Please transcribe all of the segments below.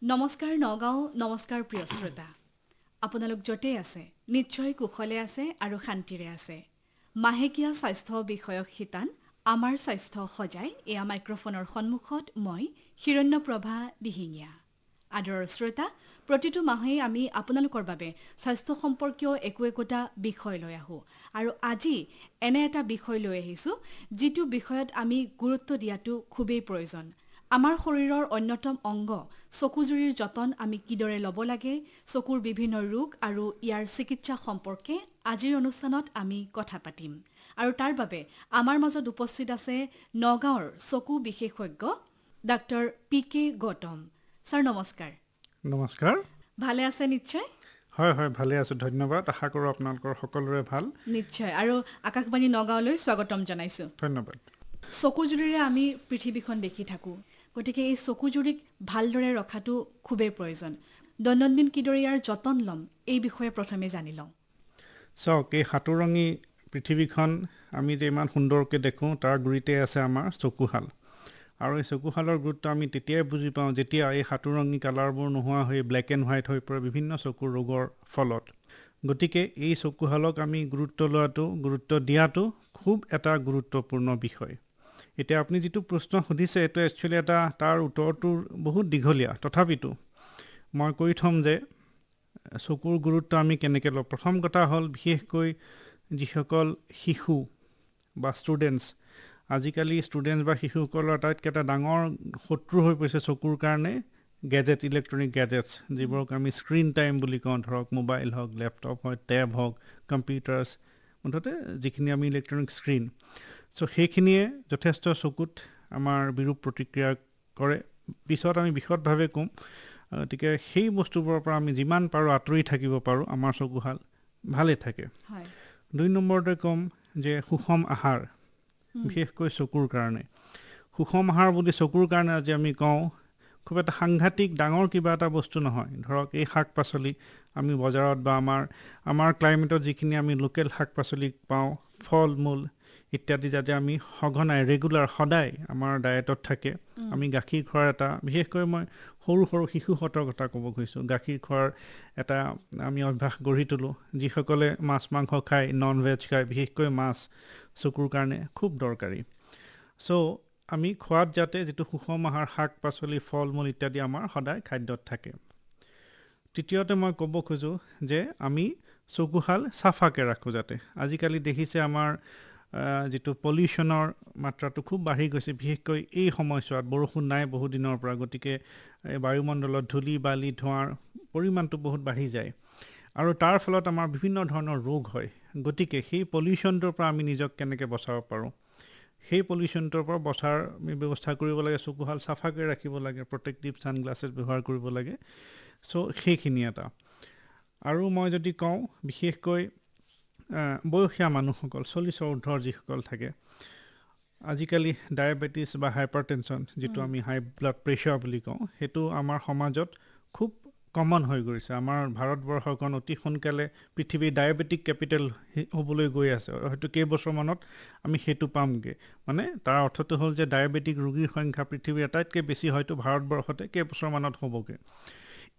নমস্কাৰ নগাঁও, নমস্কাৰ প্ৰিয় শ্ৰোতা। আপোনালোক য'তেই আছে নিশ্চয় কুশলে আছে আৰু শান্তিৰে আছে। মাহেকীয়া স্বাস্থ্য বিষয়ক শিতান আমাৰ স্বাস্থ্য সজাই এয়া মাইক্ৰফোনৰ সন্মুখত মই হিৰণ্যপ্ৰভা দিহিঙীয়া। আদৰৰ শ্ৰোতা, প্ৰতিটো মাহেই আমি আপোনালোকৰ বাবে স্বাস্থ্য সম্পৰ্কীয় একোটা বিষয় লৈ আহোঁ আৰু আজি এনে এটা বিষয় লৈ আহিছোঁ যিটো বিষয়ত আমি গুৰুত্ব দিয়াটো খুবেই প্ৰয়োজন। আমাৰ শৰীৰৰ অন্যতম অংগ চকুজুৰিৰ যতন আমি কিদৰে ল'ব লাগে, চকুৰ বিভিন্ন ৰোগ আৰু ইয়াৰ চিকিৎসা সম্পৰ্কে আজিৰ অনুষ্ঠানত আমি কথা পাতিম। আৰু তাৰ বাবে আমাৰ মাজত উপস্থিত আছে নগাঁৱৰ চকু বিশেষজ্ঞ ডাক্তৰ PK গৌতম ছাৰ। নমস্কাৰ। নমস্কাৰ। ভালে আছে নিশ্চয়? হয় হয়, ভালে আছোঁ, ধন্যবাদ। আশা কৰোঁ আপোনালোকৰ সকলোৰে ভাল। নিশ্চয়। আৰু আকাশবাণী নগাঁৱলৈ স্বাগতম জনাইছোঁ। ধন্যবাদ। চকুজুৰিৰে আমি পৃথিৱীখন দেখি থাকোঁ, গতিকে এই চকুজুৰিক ভালদৰে ৰখাটো খুবেই প্ৰয়োজন। দৈনন্দিন কিদৰে ইয়াৰ যতন ল'ম এই বিষয়ে প্ৰথমে জানি লওঁ। চাওক, এই সাতোৰঙী পৃথিৱীখন আমি যে ইমান সুন্দৰকৈ দেখোঁ তাৰ গুৰিতে আছে আমাৰ চকুহাল। আৰু এই চকুহালৰ গুৰুত্ব আমি তেতিয়াই বুজি পাওঁ যেতিয়া এই সাতোৰঙী কালাৰবোৰ নোহোৱা হৈ ব্লেক এণ্ড হোৱাইট হৈ পৰে বিভিন্ন চকুৰ ৰোগৰ ফলত। গতিকে এই চকুহালক আমি গুৰুত্ব দিয়াটো খুব এটা গুৰুত্বপূৰ্ণ বিষয়। এতিয়া আপুনি যিটো প্ৰশ্ন সুধিছে এইটো একচুৱেলি তাৰ উত্তৰটো বহুত দীঘলীয়া। তথাপিতো মই কৈ থ'ম যে চকুৰ গুৰুত্ব আমি কেনেকৈ লওঁ। প্ৰথম কথা হ'ল, বিশেষকৈ যিসকল শিশু বা ষ্টুডেণ্টছ, আজিকালি ষ্টুডেণ্টছ বা শিশুসকলৰ আটাইতকৈ এটা ডাঙৰ শত্ৰু হৈ পৰিছে চকুৰ কাৰণে ইলেক্ট্ৰনিক গেজেটছ, যিবোৰক আমি স্ক্ৰীণ টাইম বুলি কওঁ। ধৰক মোবাইল হওক, লেপটপ হওক, টেব হওক, কম্পিউটাৰ্ছ, মুঠতে যিখিনি আমি ইলেক্ট্ৰনিক স্ক্ৰীণ। সেইখিনিয়ে যথেষ্ট চকুত আমাৰ বিৰূপ প্ৰতিক্ৰিয়া কৰে। পিছত আমি বিশদভাৱে ক'ম। গতিকে সেই বস্তুবোৰৰ পৰা আমি যিমান পাৰোঁ আঁতৰি থাকিব পাৰোঁ, আমাৰ চকুহাল ভালে থাকে। 2 নম্বৰতে ক'ম যে সুষম আহাৰ, বিশেষকৈ চকুৰ কাৰণে। সুষম আহাৰ বুলি চকুৰ কাৰণে আজি আমি কওঁ, খুব এটা সাংঘাতিক ডাঙৰ কিবা এটা বস্তু নহয়। ধৰক এই শাক পাচলি আমি বজাৰত বা আমাৰ ক্লাইমেটত যিখিনি আমি লোকেল শাক পাচলি পাওঁ, ফল মূল ইত্যাদি, যাতে আমি সঘনাই সদায় আমাৰ ডায়েটত থাকে। আমি গাখীৰ খোৱাৰ এটা, বিশেষকৈ মই সৰু শিশুহঁতৰ কথা ক'ব খুজিছোঁ, গাখীৰ খোৱাৰ এটা আমি অভ্যাস গঢ়ি তোলোঁ। যিসকলে মাছ মাংস খায়, নন ভেজ খায়, বিশেষকৈ মাছ চকুৰ কাৰণে খুব দৰকাৰী। আমি খোৱাত যাতে যিটো সুষম আহাৰ, শাক পাচলি, ফল মূল ইত্যাদি আমাৰ সদায় খাদ্যত থাকে। তৃতীয়তে মই ক'ব খোজোঁ যে আমি চকুহাল চাফাকৈ ৰাখোঁ যাতে। আজিকালি দেখিছে আমাৰ যিটো পলিউশ্যনৰ মাত্ৰাটো খুব বাঢ়ি গৈছে, বিশেষকৈ এই সময়ছোৱাত বৰষুণ নাই বহুত দিনৰ পৰা। গতিকে বায়ুমণ্ডলত ধূলি বালি ধোঁৱাৰ পৰিমাণটো বহুত বাঢ়ি যায় আৰু তাৰ ফলত আমাৰ বিভিন্ন ধৰণৰ ৰোগ হয়। গতিকে সেই পলিউশ্যনটোৰ পৰা আমি নিজক কেনেকৈ বচাব পাৰোঁ, সেই পলিউশ্যনটোৰ পৰা বচাৰ আমি ব্যৱস্থা কৰিব লাগে। চকুহাল চাফাকৈ ৰাখিব লাগে, প্ৰটেক্টিভ ছানগ্লাছেছ ব্যৱহাৰ কৰিব লাগে। সেইখিনি এটা। আৰু মই যদি কওঁ, বিশেষকৈ বয়সীয়া মানুহসকল, 40ৰ ঊৰ্ধৰ যিসকল থাকে, আজিকালি ডায়েবেটিছ বা হাইপাৰটেনশ্যন, যিটো আমি হাই ব্লাড প্ৰেছাৰ বুলি কওঁ, সেইটো আমাৰ সমাজত খুব কমন হৈ গৈছে। আমাৰ ভাৰতবৰ্ষখন অতি সোনকালে পৃথিৱীৰ ডায়েবেটিক কেপিটেল হ'বলৈ গৈ আছে। হয়তো কেইবছৰমানত আমি সেইটো পামগৈ। মানে তাৰ অৰ্থটো হ'ল যে ডায়েবেটিক ৰোগীৰ সংখ্যা পৃথিৱীৰ আটাইতকৈ বেছি হয়তো ভাৰতবৰ্ষতে কেইবছৰমানত হ'বগৈ।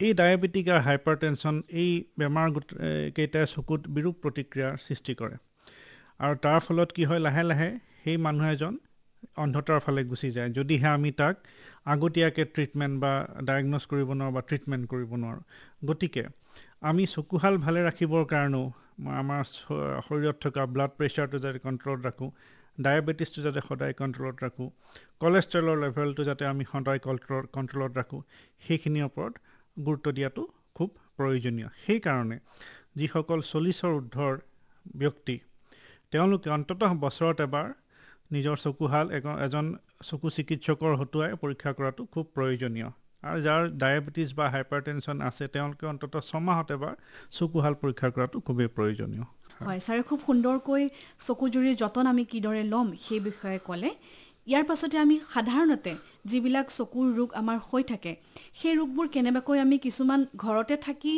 এই ডায়েবেটিক আৰু হাইপাৰটেনশ্যন, এই বেমাৰ কেইটাই চকুত বিৰূপ প্ৰতিক্ৰিয়াৰ সৃষ্টি কৰে। আৰু তাৰ ফলত কি হয়, লাহে লাহে সেই মানুহ এজন অন্ধতাৰ ফালে গুচি যায়, যদিহে আমি তাক আগতীয়াকৈ ট্ৰিটমেণ্ট বা ডায়েগন'জ কৰিব নোৱাৰোঁ বা ট্ৰিটমেণ্ট কৰিব নোৱাৰোঁ। গতিকে আমি চকুহাল ভালে ৰাখিবৰ কাৰণেও আমাৰ শৰীৰত থকা ব্লাড প্ৰেছাৰটো যাতে কণ্ট্ৰলত ৰাখোঁ, ডায়েবেটিছটো যাতে সদায় কণ্ট্ৰলত ৰাখোঁ, কলেষ্ট্ৰলৰ লেভেলটো যাতে আমি সদায় কণ্ট্ৰলত ৰাখোঁ, সেইখিনিৰ ওপৰত গুৰুত্ব দিয়াটো খুব প্ৰয়োজনীয়। সেইকাৰণে যিসকল 40ৰ ঊৰ্ধৰ ব্যক্তি, তেওঁলোকে অন্ততঃ বছৰত এবাৰ নিজৰ চকুহাল এজন চকু চিকিৎসকৰ হতুৱাই পৰীক্ষা কৰাটো খুব প্ৰয়োজনীয়। আৰু যাৰ ডায়েবেটিছ বা হাইপাৰটেনশ্যন আছে, তেওঁলোকে অন্ততঃ 6 মাহত এবাৰ চকুহাল পৰীক্ষা কৰাটো খুবেই প্ৰয়োজনীয়। হয় ছাৰে, খুব সুন্দৰকৈ চকুজুৰিৰ যতন আমি কিদৰে ল'ম সেই বিষয়ে ক'লে। ইয়াৰ পাছতে আমি সাধাৰণতে যিবিলাক চকুৰ ৰোগ আমাৰ হৈ থাকে, সেই ৰোগবোৰ কেনেবাকৈ আমি কিছুমান ঘৰতে থাকি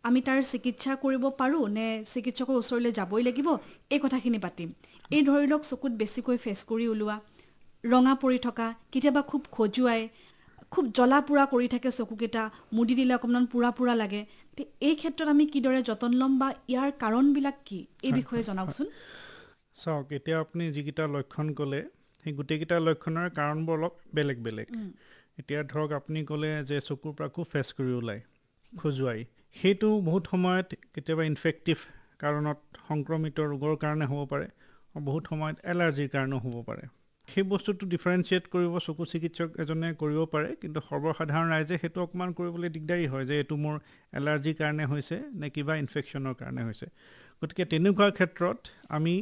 আমি তাৰ চিকিৎসা কৰিব পাৰোঁ নে চিকিৎসকৰ ওচৰলৈ যাবই লাগিব, এই কথাখিনি পাতিম। এই ধৰি লওক চকুত বেছিকৈ ফেচকুৰি ওলোৱা, ৰঙা পৰি থকা, কেতিয়াবা খুব খজুৱাই, খুব জ্বলা পোৰা কৰি থাকে চকুকেইটা, মুদি দিলে অকণমান পোৰা পোৰা লাগে। এই ক্ষেত্ৰত আমি কিদৰে যতন ল'ম বা ইয়াৰ কাৰণবিলাক কি এই বিষয়ে জনাওকচোন। চাওক, এতিয়া আপুনি যিকেইটা লক্ষণ ক'লে সেই গোটেইকেইটা লক্ষণৰ কাৰণবোৰ অলপ বেলেগ বেলেগ। এতিয়া ধৰক আপুনি ক'লে যে চকুৰ পৰা খুব ফেচ কৰি ওলায়, খজুৱাই, সেইটো বহুত সময়ত কেতিয়াবা ইনফেক্টিভ কাৰণত সংক্ৰমিত ৰোগৰ কাৰণে হ'ব পাৰে, আৰু বহুত সময়ত এলাৰ্জিৰ কাৰণেও হ'ব পাৰে। সেই বস্তুটো ডিফাৰেঞ্চিয়েট কৰিব চকু চিকিৎসক এজনে কৰিব পাৰে, কিন্তু সৰ্বসাধাৰণ ৰাইজে সেইটো অকণমান কৰিবলৈ দিগদাৰী হয় যে এইটো মোৰ এলাৰ্জিৰ কাৰণে হৈছে নে কিবা ইনফেকশ্যনৰ কাৰণে হৈছে। গতিকে তেনেকুৱা ক্ষেত্ৰত আমি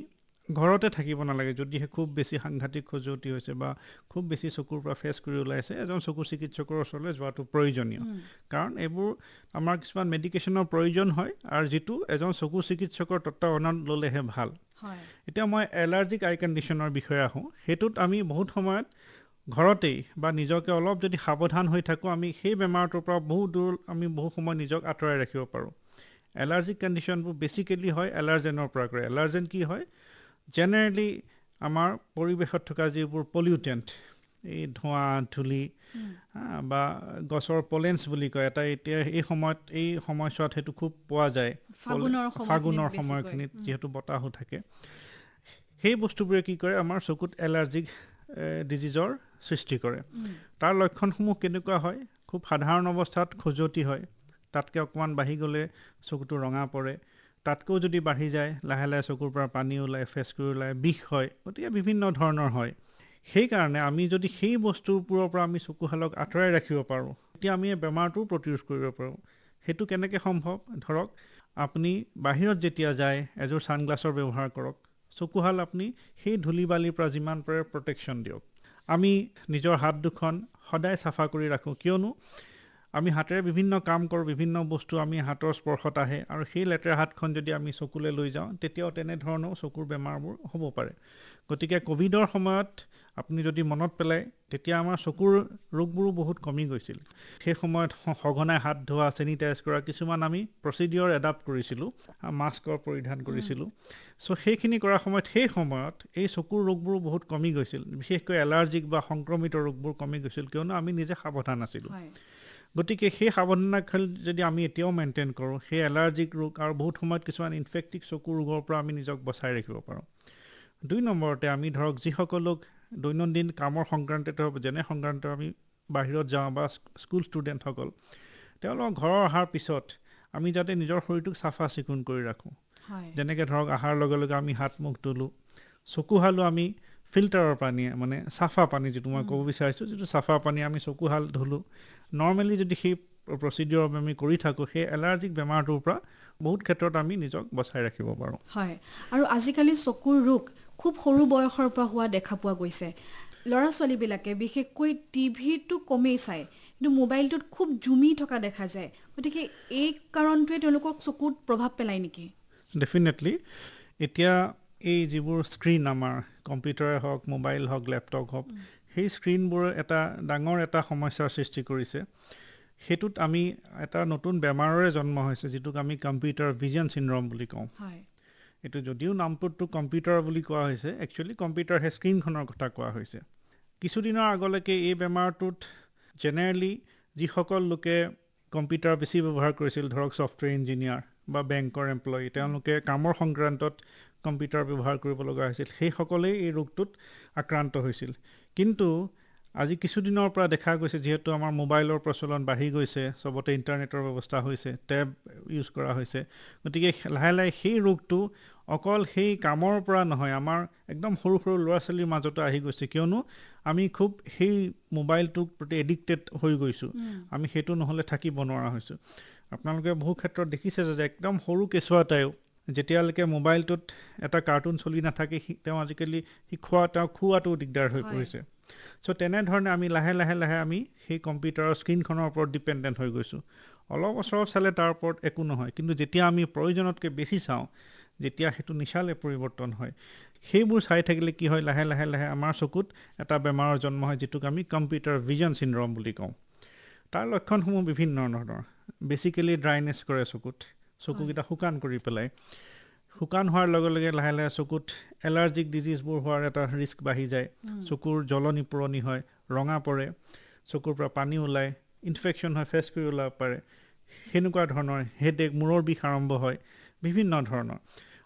ঘৰতে থাকিব নালাগে। যদিহে খুব বেছি সাংঘাতিক খজুৱতি হৈছে বা খুব বেছি চকুৰ পৰা ফেচ কৰি ওলাইছে, এজন চকু চিকিৎসকৰ ওচৰলৈ যোৱাটো প্ৰয়োজনীয়। কাৰণ এইবোৰ আমাৰ কিছুমান মেডিকেশ্যনৰ প্ৰয়োজন হয়, আৰু যিটো এজন চকু চিকিৎসকৰ তত্ত্বাৱধানত ল'লেহে ভাল। এতিয়া মই এলাৰ্জিক আই কণ্ডিশ্যনৰ বিষয়ে আহোঁ। সেইটোত আমি বহুত সময়ত ঘৰতেই বা নিজকে অলপ যদি সাৱধান হৈ থাকোঁ, আমি সেই বেমাৰটোৰ পৰা বহু সময় নিজক আঁতৰাই ৰাখিব পাৰোঁ। এলাৰ্জিক কণ্ডিশ্যনবোৰ বেছিকেলি হয় এলাৰ্জেনৰ পৰা কৰে। এলাৰ্জেন কি হয়? জেনেৰেলি আমাৰ পৰিৱেশত থকা যিবোৰ পলিউটেণ্ট, এই ধোঁৱা ধূলি বা গছৰ পলেন্স বুলি কয় এটা, এতিয়া এই সময়ছোৱাত সেইটো খুব পোৱা যায়, ফাগুনৰ সময়খিনিত যিহেতু বতাহো থাকে। সেই বস্তুবোৰে কি কৰে, আমাৰ চকুত এলাৰ্জিক ডিজিজৰ সৃষ্টি কৰে। তাৰ লক্ষণসমূহ কেনেকুৱা হয়? খুব সাধাৰণ অৱস্থাত খজুৱতি হয়, তাতকৈ অকণমান বাঢ়ি গ'লে চকুটো ৰঙা পৰে, তাতকৈও যদি বাঢ়ি যায় লাহে লাহে চকুৰ পৰা পানী ওলায়, ফেচ কৰি ওলায়, বিষ হয়। গতিকে বিভিন্ন ধৰণৰ হয়। সেইকাৰণে আমি যদি সেই বস্তুবোৰৰ পৰা আমি চকুহালক আঁতৰাই ৰাখিব পাৰোঁ, তেতিয়া আমি এই বেমাৰটো প্ৰতিৰোধ কৰিব পাৰোঁ। সেইটো কেনেকৈ সম্ভৱ? ধৰক আপুনি বাহিৰত যেতিয়া যায় এযোৰ ছানগ্লাছৰ ব্যৱহাৰ কৰক। চকুহাল আপুনি সেই ধূলি বালিৰ পৰা যিমান পাৰে প্ৰটেকশ্যন দিয়ক। আমি নিজৰ হাত দুখন সদায় চাফা কৰি ৰাখোঁ, কিয়নো আমি হাতেৰে বিভিন্ন কাম কৰোঁ, বিভিন্ন বস্তু আমি হাতৰ স্পৰ্শত আহে, আৰু সেই লেতেৰা হাতখন যদি আমি চকুলৈ লৈ যাওঁ তেতিয়াও তেনেধৰণেও চকুৰ বেমাৰবোৰ হ'ব পাৰে। গতিকে ক'ভিডৰ সময়ত আপুনি যদি মনত পেলায়, তেতিয়া আমাৰ চকুৰ ৰোগবোৰো বহুত কমি গৈছিল। সেই সময়ত সঘনাই হাত ধোৱা, চেনিটাইজ কৰা, কিছুমান আমি প্ৰচিডিঅ'ৰ এডাপ্ট কৰিছিলোঁ, মাস্কৰ পৰিধান কৰিছিলোঁ। চ' সেইখিনি কৰাৰ সময়ত এই চকুৰ ৰোগবোৰ বহুত কমি গৈছিল, বিশেষকৈ এলাৰ্জিক বা সংক্ৰমিত ৰোগবোৰ কমি গৈছিল, কিয়নো আমি নিজে সাৱধান আছিলোঁ। গতিকে সেই সাৱধানতাখিনি যদি আমি এতিয়াও মেইনটেইন কৰোঁ, সেই এলাৰ্জিক ৰোগ আৰু বহুত সময়ত কিছুমান ইনফেক্টিভ চকুৰ ৰোগৰ পৰা আমি নিজক বচাই ৰাখিব পাৰোঁ। 2 নম্বৰতে আমি ধৰক যিসকলক দৈনন্দিন কামৰ সংক্ৰান্তিত যেনে সংক্ৰান্ত আমি বাহিৰত যাওঁ বা স্কুল ষ্টুডেণ্টসকল, তেওঁলোকক ঘৰৰ অহাৰ পিছত আমি যাতে নিজৰ শৰীৰটোক চাফা চিকুণ কৰি ৰাখোঁ। যেনেকৈ ধৰক অহাৰ লগে লগে আমি হাত মুখ ধুলোঁ, চকুহালো আমি ফিল্টাৰৰ পানী, মানে চাফা পানী, যিটো মই ক'ব বিচাৰিছোঁ, যিটো চাফা পানী আমি চকুহাল ধুলোঁ। নৰ্মেলি যদি সেই প্ৰচিডিঅ'ৰ আমি কৰি থাকোঁ, সেই এলাৰ্জিক বেমাৰটোৰ পৰা বহুত ক্ষেত্ৰত আমি নিজক বচাই ৰাখিব পাৰোঁ। হয়, আৰু আজিকালি চকুৰ ৰোগ খুব সৰু বয়সৰ পৰা হোৱা দেখা পোৱা গৈছে। ল'ৰা ছোৱালীবিলাকে বিশেষকৈ টিভিটো কমেই চায়, কিন্তু মোবাইলটোত খুব জুমি থকা দেখা যায়। গতিকে এই কাৰণটোৱে তেওঁলোকক চকুত প্ৰভাৱ পেলায় নেকি? ডেফিনেটলি। এতিয়া এই যিবোৰ স্ক্ৰীণ আমাৰ কম্পিউটাৰে হওক, মোবাইল হওক, লেপটপ হওক, সেই স্ক্ৰীণবোৰে ডাঙৰ এটা সমস্যাৰ সৃষ্টি কৰিছে। সেইটোত আমি এটা নতুন বেমাৰৰে জন্ম হৈছে, যিটোক আমি কম্পিউটাৰ ভিজন চিনড্ৰম বুলি কওঁ। এইটো যদিও নামটোতো কম্পিউটাৰ বুলি কোৱা হৈছে, একচুৱেলি কম্পিউটাৰ সেই স্ক্ৰীণখনৰ কথা কোৱা হৈছে। কিছুদিনৰ আগলৈকে এই বেমাৰটোত জেনেৰেলি যিসকল লোকে কম্পিউটাৰ বেছি ব্যৱহাৰ কৰিছিল, ধৰক ছফ্টৱেৰ ইঞ্জিনিয়াৰ বা বেংকৰ এমপ্লয়ী, তেওঁলোকে কামৰ সংক্ৰান্তত কম্পিউটাৰ ব্যৱহাৰ কৰিব লগা হৈছিল, সেইসকলেই এই ৰোগটোত আক্ৰান্ত হৈছিল। কিন্তু আজি কিছুদিনৰ পৰা দেখা গৈছে, যিহেতু আমাৰ মোবাইলৰ প্ৰচলন বাঢ়ি গৈছে, চবতে ইণ্টাৰনেটৰ ব্যৱস্থা হৈছে, টেব ইউজ কৰা হৈছে, গতিকে লাহে লাহে সেই ৰোগটো অকল সেই কামৰ পৰা নহয়, আমাৰ একদম সৰু সৰু ল'ৰা ছোৱালীৰ মাজতো আহি গৈছে, কিয়নো আমি খুব সেই মোবাইলটোৰ প্ৰতি এডিক্টেড হৈ গৈছোঁ। আমি সেইটো নহ'লে থাকিব নোৱাৰা হৈছোঁ। আপোনালোকে বহু ক্ষেত্ৰত দেখিছে যে একদম সৰু কেঁচুৱা এটাইও যেতিয়ালৈকে মোবাইলটোত এটা কাৰ্টুন চলি নাথাকে, তেওঁ আজিকালি খোৱাটো দিগদাৰ হৈ পৰিছে। চ' তেনেধৰণে আমি লাহে লাহে আমি সেই কম্পিউটাৰৰ স্ক্ৰীণখনৰ ওপৰত ডিপেণ্ডেণ্ট হৈ গৈছোঁ। অলপ ওচৰত চালে তাৰ ওপৰত একো নহয়, কিন্তু যেতিয়া আমি প্ৰয়োজনতকৈ বেছি চাওঁ, যেতিয়া সেইটো নিচালৈ পৰিৱৰ্তন হয়, সেইবোৰ চাই থাকিলে কি হয়, লাহে লাহে আমাৰ চকুত এটা বেমাৰৰ জন্ম হয়, যিটোক আমি কম্পিউটাৰ ভিজন চিনড্ৰম বুলি কওঁ। তাৰ লক্ষণসমূহ বিভিন্ন ধৰণৰ। বেছিকেলি ড্ৰাইনেছ কৰে চকুকেইটা শুকান কৰি পেলায়। শুকান হোৱাৰ লগে লগে লাহে লাহে চকুত এলাৰ্জিক ডিজিজবোৰ হোৱাৰ এটা ৰিস্ক বাঢ়ি যায়। চকুৰ জ্বলনি পুৰণি হয়, ৰঙা পৰে। চকুৰ পৰা পানী ওলায়, ইনফেকশ্যন হয়, ফেচ কৰি ওলাব পাৰে, সেনেকুৱা ধৰণৰ হেডেক, মূৰৰ বিষ আৰম্ভ হয়, বিভিন্ন ধৰণৰ।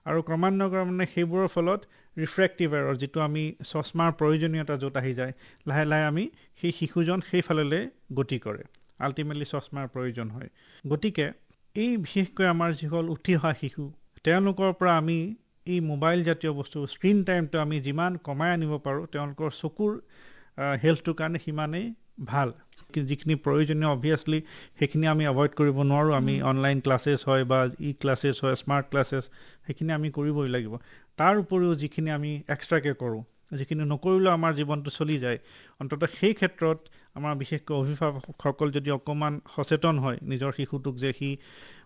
আৰু ক্ৰমান্বয়ে সেইবোৰৰ ফলত ৰিফ্ৰেক্টিভ এৰৰ, যিটো আমি চশমাৰ প্ৰয়োজনীয়তা য'ত আহি যায়, লাহে লাহে আমি সেই শিশুজন সেইফাললৈ গতি কৰে, আল্টিমেটলি চশমাৰ প্ৰয়োজন হয়। গতিকে এই বিশেষকৈ আমাৰ যিসকল উঠি অহা শিশু, তেওঁলোকৰ পৰা আমি এই মোবাইল জাতীয় বস্তু, স্ক্ৰীণ টাইমটো আমি যিমান কমাই আনিব পাৰোঁ, তেওঁলোকৰ চকুৰ হেল্থটোৰ কাৰণে সিমানেই ভাল। যিখিনি প্ৰয়োজনীয় অবভিয়াছলি সেইখিনি আমি এভইড কৰিব নোৱাৰোঁ। আমি অনলাইন ক্লাছেছ হয় বা ক্লাছেছ হয়, স্মাৰ্ট ক্লাছেছ, সেইখিনি আমি কৰিবই লাগিব। তাৰ উপৰিও যিখিনি আমি এক্সট্ৰাকৈ কৰোঁ, যিখিনি নকৰিলেও আমাৰ জীৱনটো চলি যায়, অন্ততঃ সেই ক্ষেত্ৰত আমাৰ বিশেষকৈ অভিভাৱকসকল যদি অকণমান সচেতন হয় নিজৰ শিশুটোক, যে সি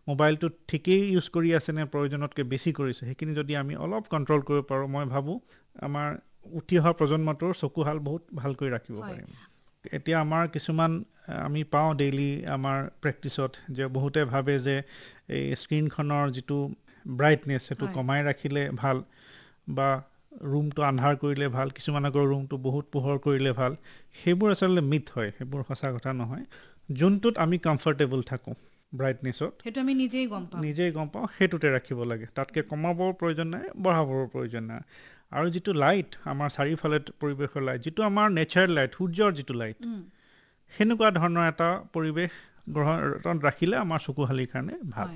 মোবাইলটো ঠিকেই ইউজ কৰি আছে নে প্ৰয়োজনতকৈ বেছি কৰিছে, সেইখিনি যদি আমি অলপ কণ্ট্ৰল কৰিব পাৰোঁ, মই ভাবোঁ আমাৰ উঠি অহা প্ৰজন্মটোৰ চকুহাল বহুত ভালকৈ ৰাখিব পাৰিম। এতিয়া আমাৰ কিছুমান আমি পাওঁ ডেইলি আমাৰ প্ৰেক্টিছত, যে বহুতে ভাবে যে এই স্ক্ৰীণখনৰ যিটো ব্ৰাইটনেছ সেইটো কমাই ৰাখিলে ভাল, বা ৰুমটো আন্ধাৰ কৰিলে ভাল, কিছুমান আকৌ ৰুমটো বহুত পোহৰ কৰিলে ভাল। সেইবোৰ আচলতে মিথ হয়, সেইবোৰ সঁচা কথা নহয়। যোনটোত আমি কমফৰ্টেবল থাকোঁ ব্ৰাইটনেছত, সেইটো আমি নিজেই গম পাওঁ, সেইটোতে ৰাখিব লাগে। তাতকৈ কমাবৰ প্ৰয়োজন নাই, বঢ়াবৰ প্ৰয়োজন নাই। আৰু যিটো লাইট, আমাৰ চাৰিওফালে পৰিৱেশৰ লাইট, যিটো আমাৰ নেচাৰেল লাইট, সূৰ্যৰ যিটো লাইট, সেনেকুৱা ধৰণৰ এটা পৰিৱেশ গ্ৰহণ ৰাখিলে আমাৰ চকুহালিৰ কাৰণে ভাল।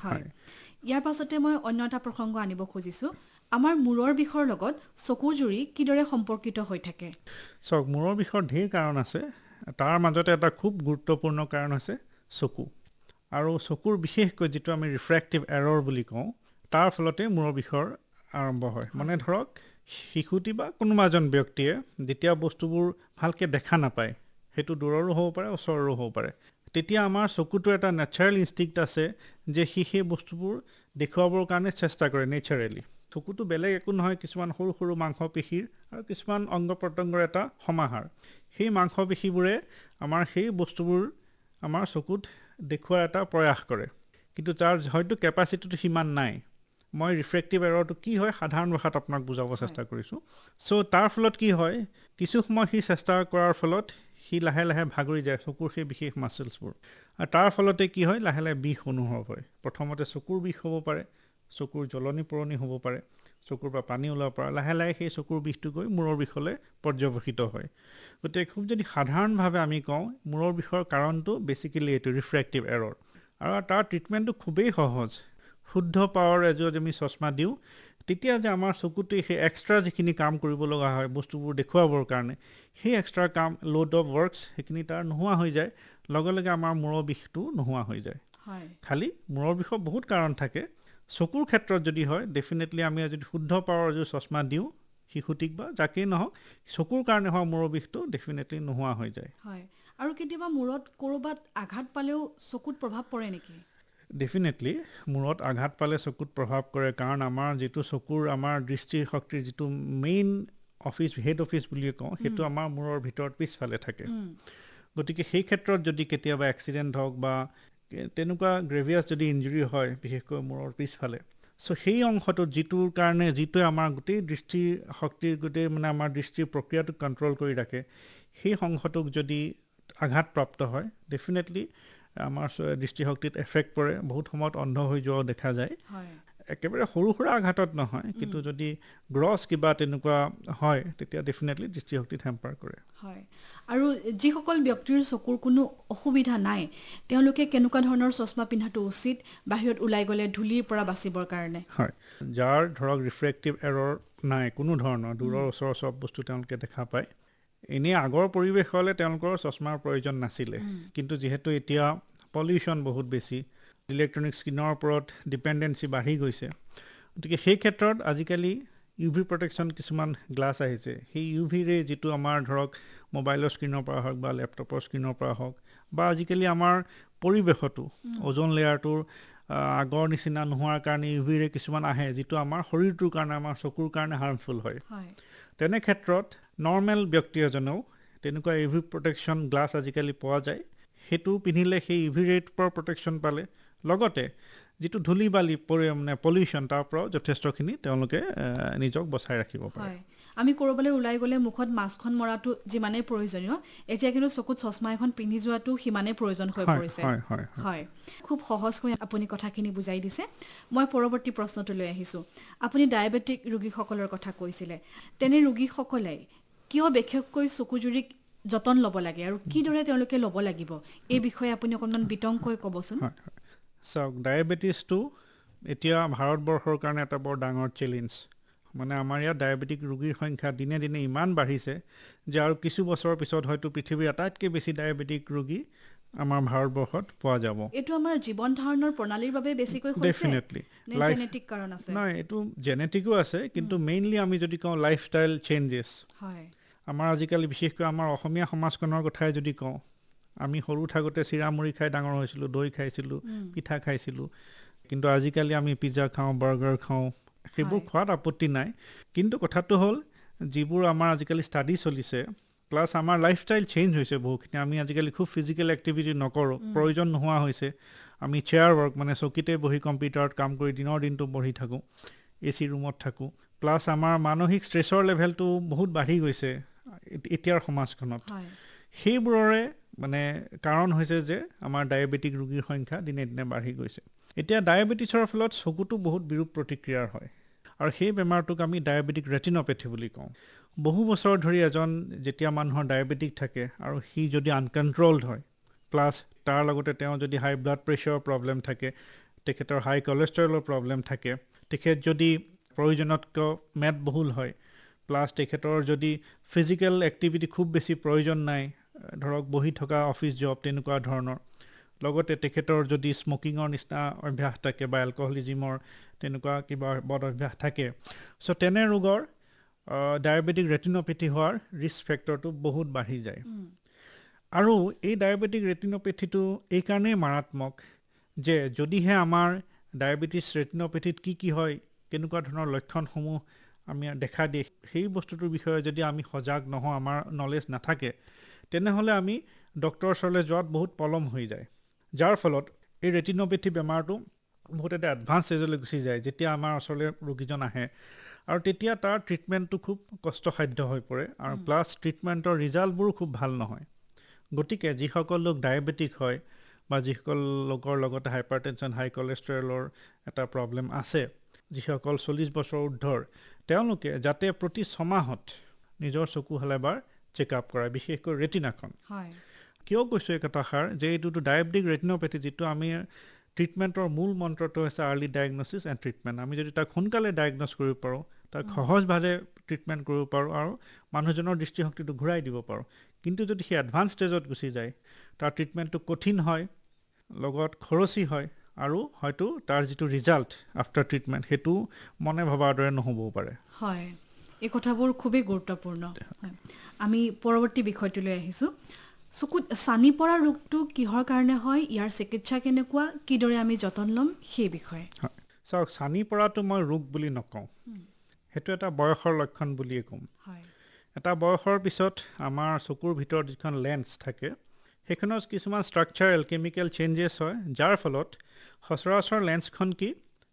হয়। ইয়াৰ পাছতে মই অন্য এটা প্ৰসংগ আনিব খুজিছোঁ, আমাৰ মূৰৰ বিষৰ লগত চকুৰ জুৰি কিদৰে সম্পৰ্কিত হৈ থাকে? চাওক, মূৰৰ বিষৰ ঢেৰ কাৰণ আছে, তাৰ মাজতে এটা খুব গুৰুত্বপূৰ্ণ কাৰণ হৈছে চকু। আৰু চকুৰ বিশেষকৈ যিটো আমি ৰিফ্ৰেক্টিভ এৰৰ বুলি কওঁ, তাৰ ফলতে মূৰৰ বিষৰ আৰম্ভ হয়। মানে ধৰক শিশুটি বা কোনোবা এজন ব্যক্তিয়ে যেতিয়া বস্তুবোৰ ভালকৈ দেখা নাপায়, সেইটো দূৰৰো হ'ব পাৰে, ওচৰৰো হ'ব পাৰে, তেতিয়া আমাৰ চকুটোৰ এটা নেচাৰেল ইনষ্টিংক্ট আছে যে সি সেই বস্তুবোৰ দেখুৱাবৰ কাৰণে চেষ্টা কৰে নেচাৰেলি। চকুটো বেলেগ একো নহয়, কিছুমান সৰু সৰু মাংসপেশীৰ আৰু কিছুমান অংগ প্ৰত্যংগৰ এটা সমাহাৰ। সেই মাংসপেশীবোৰে আমাৰ সেই বস্তুবোৰ আমাৰ চকুত দেখুওৱাৰ এটা প্ৰয়াস কৰে, কিন্তু তাৰ হয়তো কেপাচিটিটো সিমান নাই। মই ৰিফ্ৰেক্টিভ এৰৰটো কি হয় সাধাৰণ ভাষাত আপোনাক বুজাব চেষ্টা কৰিছোঁ। চ' তাৰ ফলত কি হয়, কিছু সময় সি চেষ্টা কৰাৰ ফলত সি লাহে লাহে ভাগৰি যায় চকুৰ সেই বিশেষ মাছলছবোৰ, আৰু তাৰ ফলতে কি হয়, লাহে লাহে বিষ অনুভৱ হয়। প্ৰথমতে চকুৰ বিষ হ'ব পাৰে, চকুৰ জ্বলনি পৰণি হ'ব পাৰে, চকুৰ পৰা পানী ওলাব পাৰে, লাহে লাহে সেই চকুৰ বিষটো গৈ মূৰৰ বিষলৈ পৰ্যবেক্ষিত হয়। গতিকে খুব যদি সাধাৰণভাৱে আমি কওঁ, মূৰৰ বিষৰ কাৰণটো বেছিকেলি এইটো ৰিফ্ৰেক্টিভ এৰৰ, আৰু তাৰ ট্ৰিটমেণ্টটো খুবেই সহজ। শুদ্ধ পাৱাৰ এযোৰ আমি চশমা দিওঁ, তেতিয়া যে আমাৰ চকুটোৱে সেই এক্সট্ৰা যিখিনি কাম কৰিব লগা হয় বস্তুবোৰ দেখুৱাবৰ কাৰণে, সেই এক্সট্ৰা কাম, লোড অফ ৱৰ্কছ, সেইখিনি তাৰ নোহোৱা হৈ যায়, লগে লগে আমাৰ মূৰৰ বিষটো নোহোৱা হৈ যায়। খালি মূৰৰ বিষৰ বহুত কাৰণ থাকে। চকুৰ ক্ষেত্ৰত যদি হয়, ডেফিনেটলি আমি যদি শুদ্ধ পাৱাৰ এযোৰ চশমা দিওঁ শিশুটিক বা যাকেই নহওক, চকুৰ কাৰণে হোৱা মূৰৰ বিষটো ডেফিনেটলি নোহোৱা হৈ যায়। আৰু কেতিয়াবা মূৰত ক'ৰবাত আঘাত পালেও চকুত প্ৰভাৱ পৰে নেকি? ডেফিনেটলি মূৰত আঘাত পালে চকুত প্ৰভাৱ কৰে, কাৰণ আমাৰ যিটো চকুৰ আমাৰ দৃষ্টিশক্তিৰ যিটো মেইন অফিচ, হেড অফিচ বুলি কওঁ, সেইটো আমাৰ মূৰৰ ভিতৰত পিছফালে থাকে। গতিকে সেই ক্ষেত্ৰত যদি কেতিয়াবা এক্সিডেণ্ট হওক বা তেনেকুৱা গ্ৰেভিয়াছ যদি ইঞ্জুৰি হয়, বিশেষকৈ মূৰৰ পিছফালে, চ' সেই অংশটোত যিটোৱে আমাৰ গোটেই দৃষ্টিশক্তিৰ আমাৰ দৃষ্টিৰ প্ৰক্ৰিয়াটোক কণ্ট্ৰল কৰি ৰাখে, সেই অংশটোক যদি আঘাতপ্ৰাপ্ত হয়, ডেফিনেটলি আমাৰ দৃষ্টিশক্তিত এফেক্ট পৰে, বহুত সময়ত অন্ধ হৈ যোৱাও দেখা যায়। একেবাৰে সৰু সুৰা আঘাতত নহয়, কিন্তু যদি গ্ৰছ কিবা তেনেকুৱা হয়, তেতিয়া ডেফিনেটলি দৃষ্টিশক্তিত হেম্পাৰ কৰে। আৰু যিসকল ব্যক্তিৰ চকুৰ কোনো অসুবিধা নাই, তেওঁলোকে কেনেকুৱা ধৰণৰ চশমা পিন্ধাটো উচিত বাহিৰত ওলাই গ'লে ধূলিৰ পৰা বাচিবৰ কাৰণে? যাৰ ধৰক ৰিফ্ৰেক্টিভ এৰৰ নাই, কোনো ধৰণৰ দূৰৰ ওচৰৰ চব বস্তু তেওঁলোকে দেখা পায়, এনেই আগৰ পৰিৱেশ হ'লে তেওঁলোকৰ চশমাৰ প্ৰয়োজন নাছিলে, কিন্তু যিহেতু এতিয়া পলিউশ্যন বহুত বেছি, ইলেক্ট্ৰনিক স্ক্ৰীণৰ ওপৰত ডিপেণ্ডেঞ্চি বাঢ়ি গৈছে, গতিকে সেই ক্ষেত্ৰত আজিকালি UV প্ৰটেকশ্যন কিছুমান গ্লাছ আহিছে। সেই UV ৰে যিটো আমাৰ ধৰক মোবাইলৰ স্ক্ৰীণৰ পৰা হওক বা লেপটপৰ স্ক্ৰীণৰ পৰা হওক, বা আজিকালি আমাৰ পৰিৱেশতো অ'জন লেয়াৰটোৰ আগৰ নিচিনা নোহোৱাৰ কাৰণে UV ৰে কিছুমান আহে, যিটো আমাৰ শৰীৰটোৰ কাৰণে, আমাৰ চকুৰ কাৰণে হাৰ্মফুল হয়। তেনে ক্ষেত্ৰত নৰ্মেল ব্যক্তি এজনেও তেনেকুৱা UV প্ৰটেকশ্যন গ্লাছ আজিকালি পোৱা যায়, সেইটো পিন্ধিলে সেই UV ৰেৰ পৰা প্ৰটেকশ্যন পালে, লগতে যিটো ধূলি বালি পলিউশ্যন তাৰ পৰাও যথেষ্টখিনি তেওঁলোকে নিজক বচাই ৰাখিব পাৰে। আমি ক'ৰবালৈ ওলাই গ'লে মুখত মাস্কখন মৰাটো যিমানেই প্ৰয়োজনীয় এতিয়া কিন্তু চকুত চশমা এখন পিন্ধি যোৱাটো সিমানেই প্ৰয়োজন হৈ পৰিছে হয় খুব সহজকৈ আপুনি কথাখিনি বুজাই দিছে মই পৰৱৰ্তী প্ৰশ্নটোলৈ আহিছোঁ আপুনি ডায়েবেটিক ৰোগীসকলৰ কথা কৈছিলে তেনে ৰোগীসকলে কিয় বিশেষকৈ চকুজুৰিক যতন ল'ব লাগে আৰু কিদৰে তেওঁলোকে ল'ব লাগিব এই বিষয়ে আপুনি অকণমান বিতংকৈ ক'বচোন চাওক ডায়েবেটিছটো এতিয়া ভাৰতবৰ্ষৰ কাৰণে এটা বৰ ডাঙৰ চেলেঞ্জ মানে আমাৰ ইয়াত ডায়েবেটিক ৰোগীৰ সংখ্যা দিনে দিনে ইমান বাঢ়িছে যে আৰু কিছু বছৰৰ পিছত হয়তো পৃথিৱীৰ আটাইতকৈ বেছি ডায়েবেটিক ৰোগী আমাৰ ভাৰতবৰ্ষত পোৱা যাব এইটো আমাৰ জীৱন ধাৰণৰ প্ৰণালীৰ বাবে বেছিকৈ হৈছে ডেফিনেটলি জেনেটিক কাৰণ আছে নহয় এইটো জেনেটিকো আছে কিন্তু মেইনলি আমি যদি কওঁ লাইফষ্টাইল চেঞ্জেছ হয় আমাৰ আজিকালি বিশেষকৈ আমাৰ অসমীয়া সমাজখনৰ কথাই যদি কওঁ আমি সৰু থাকোঁতে চিৰা মুড়ি খাই ডাঙৰ হৈছিলোঁ দৈ খাইছিলোঁ পিঠা খাইছিলোঁ কিন্তু আজিকালি আমি পিজ্জা খাওঁ বাৰ্গাৰ খাওঁ সেইবোৰ খোৱাত আপত্তি নাই কিন্তু কথাটো হ'ল যিবোৰ আমাৰ আজিকালি ষ্টাডি চলিছে প্লাছ আমাৰ লাইফষ্টাইল চেঞ্জ হৈছে বহুখিনি আমি আজিকালি খুব ফিজিকেল এক্টিভিটি নকৰোঁ প্ৰয়োজন নোহোৱা হৈছে আমি চেয়াৰ ৱৰ্ক মানে চকীতে বহি কম্পিউটাৰত কাম কৰি দিনৰ দিনটো বহি থাকোঁ AC ৰুমত থাকোঁ প্লাছ আমাৰ মানসিক ষ্ট্ৰেছৰ লেভেলটো বহুত বাঢ়ি গৈছে এতিয়াৰ সমাজখনত সেইবোৰৰে মানে কাৰণ হৈছে যে আমাৰ ডায়েবেটিক ৰোগীৰ সংখ্যা দিনে দিনে বাঢ়ি গৈছে এতিয়া ডায়েবেটিছৰ ফলত চকুতো বহুত বিৰূপ প্ৰতিক্ৰিয়াৰ হয় আৰু সেই বেমাৰটোক আমি ডায়েবেটিক ৰেটিনোপেথি বুলি কওঁ বহু বছৰ ধৰি এজন যেতিয়া মানুহৰ ডায়েবেটিক থাকে আৰু সি যদি আনকণ্ট্ৰলড হয় প্লাছ তাৰ লগতে তেওঁ যদি হাই ব্লাড প্ৰেছাৰৰ প্ৰব্লেম থাকে তেখেতৰ হাই কলেষ্ট্ৰলৰ প্ৰব্লেম থাকে তেখেত যদি প্ৰয়োজনতকৈ মেদবহুল হয় প্লাছ তেখেতৰ যদি ফিজিকেল এক্টিভিটি খুব বেছি প্ৰয়োজন নাই ধৰক বহি থকা অফিচ জব তেনেকুৱা ধৰণৰ লগতে তেখেতৰ যদি স্মকিঙৰ নিচিনা অভ্যাস থাকে বা এলকহলিজিমৰ তেনেকুৱা কিবা বদ অভ্যাস থাকে চ' তেনে ৰোগৰ ডায়েবেটিক ৰেটিনোপেথি হোৱাৰ ৰিস্ক ফেক্টৰটো বহুত বাঢ়ি যায় আৰু এই ডায়েবেটিক ৰেটিনোপেথিটো এইকাৰণেই মাৰাত্মক যে যদিহে আমাৰ ডায়েবেটিছ ৰেটিনোপেথিত কি হয় কেনেকুৱা ধৰণৰ লক্ষণসমূহ আমি দেখা দিয়ে সেই বস্তুটোৰ বিষয়ে যদি আমি সজাগ নহওঁ আমাৰ নলেজ নাথাকে তেনেহ'লে আমি ডক্টৰৰ ওচৰলৈ যোৱাত বহুত পলম হৈ যায় যাৰ ফলত এই ৰেটিনোপেথি বেমাৰটো বহুত এটা এডভান্স ষ্টেজলৈ গুচি যায় যেতিয়া আমাৰ ওচৰলৈ ৰোগীজন আহে আৰু তেতিয়া তাৰ ট্ৰিটমেণ্টটো খুব কষ্টসাধ্য হৈ পৰে আৰু প্লাছ ট্ৰিটমেণ্টৰ ৰিজাল্টবোৰো খুব ভাল নহয় গতিকে যিসকল লোক ডায়েবেটিক হয় বা যিসকল লোকৰ লগতে হাইপাৰটেনশ্যন হাই কলেষ্ট্ৰলৰ এটা প্ৰব্লেম আছে যিসকল 40 বছৰ ঊৰ্ধৰ তেওঁলোকে যাতে প্ৰতি 6 মাহত নিজৰ চকুহাল এবাৰ চেকআপ কৰায় বিশেষকৈ ৰেটিনাখন কিয় কৈছোঁ এই কথাষাৰ যে এইটোতো ডায়েবেটিক ৰেটিনোপেথি যিটো আমি ট্ৰিটমেণ্টৰ মূল মন্ত্ৰটো হৈছে আৰ্লি ডায়েগনচিছ এণ্ড ট্ৰিটমেণ্ট আমি যদি তাক সোনকালে ডায়েগনছ কৰিব পাৰোঁ তাক সহজভাৱে ট্ৰিটমেণ্ট কৰিব পাৰোঁ আৰু মানুহজনৰ দৃষ্টিশক্তিটো ঘূৰাই দিব পাৰোঁ কিন্তু যদি সি এডভান্স ষ্টেজত গুচি যায় তাৰ ট্ৰিটমেণ্টটো কঠিন হয় লগত খৰচী হয় আৰু হয়তো তাৰ যিটো ৰিজাল্ট আফটাৰ ট্ৰিটমেণ্ট সেইটো মনে ভবাৰ দৰে নহ'বও পাৰে হয় এই কথাবোৰ খুবেই গুৰুত্বপূৰ্ণ আমি পৰৱৰ্তী বিষয়টোলৈ আহিছোঁ চকুত চানি পৰা ৰোগটো কিহৰ কাৰণে হয় ইয়াৰ চিকিৎসা কেনেকুৱা কিদৰে আমি যতন ল'ম সেই বিষয়ে চাওক চানি পৰাটো মই ৰোগ বুলি নকওঁ সেইটো এটা বয়সৰ লক্ষণ বুলিয়ে ক'ম এটা বয়সৰ পিছত আমাৰ চকুৰ ভিতৰত যিখন লেন্স থাকে সেইখনৰ কিছুমান ষ্ট্ৰাকচাৰেল কেমিকেল চেঞ্জেছ হয় যাৰ ফলত সচৰাচৰ লেন্সখন কি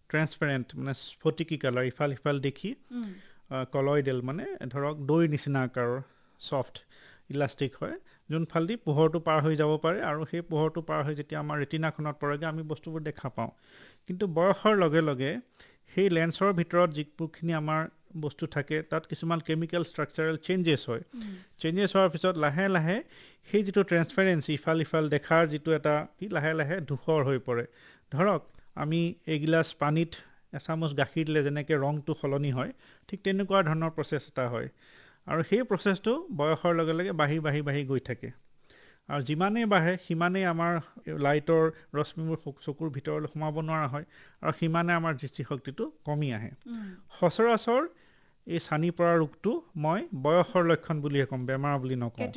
ট্ৰেন্সপেৰেণ্ট মানে স্ফটিকি কালাৰ ইফাল সিফাল দেখি কলয়ডেল মানে ধৰক দৈৰ নিচিনা আকাৰৰ ছফ্ট ইলাষ্টিক হয় যোনফালেদি পোহৰটো পাৰ হৈ যাব পাৰে আৰু সেই পোহৰটো পাৰ হৈ যেতিয়া আমাৰ ৰেটিনাখনত পৰেগৈ আমি বস্তুবোৰ দেখা পাওঁ কিন্তু বয়সৰ লগে লগে সেই লেন্সৰ ভিতৰত যিবোৰখিনি আমাৰ বস্তু থাকে তাত কিছুমান কেমিকেল ষ্ট্ৰাকচাৰেল চেঞ্জেছ হয় চেঞ্জেছ হোৱাৰ পিছত লাহে লাহে সেই যিটো ট্ৰেন্সপাৰেঞ্চি ইফাল সিফাল দেখাৰ যিটো এটা লাহে লাহে ধূসৰ হৈ পৰে ধৰক আমি এগিলাচ পানীত এচামুচ গাখীৰ দিলে যেনেকৈ ৰংটো সলনি হয় ঠিক তেনেকুৱা ধৰণৰ প্ৰচেছ এটা হয় আৰু সেই প্ৰচেছটো বয়সৰ লগে লগে বাঢ়ি বাঢ়ি বাঢ়ি গৈ থাকে আৰু যিমানেই বাঢ়ে সিমানেই আমাৰ লাইটৰ ৰশ্মিবোৰ চকুৰ ভিতৰলৈ সোমাব নোৱাৰা হয় আৰু সিমানে আমাৰ দৃষ্টিশক্তিটো কমি আহে সচৰাচৰ এই চানি পৰা ৰোগটো মই বয়সৰ লক্ষণ বুলিহে ক'ম বেমাৰ বুলি নকওঁ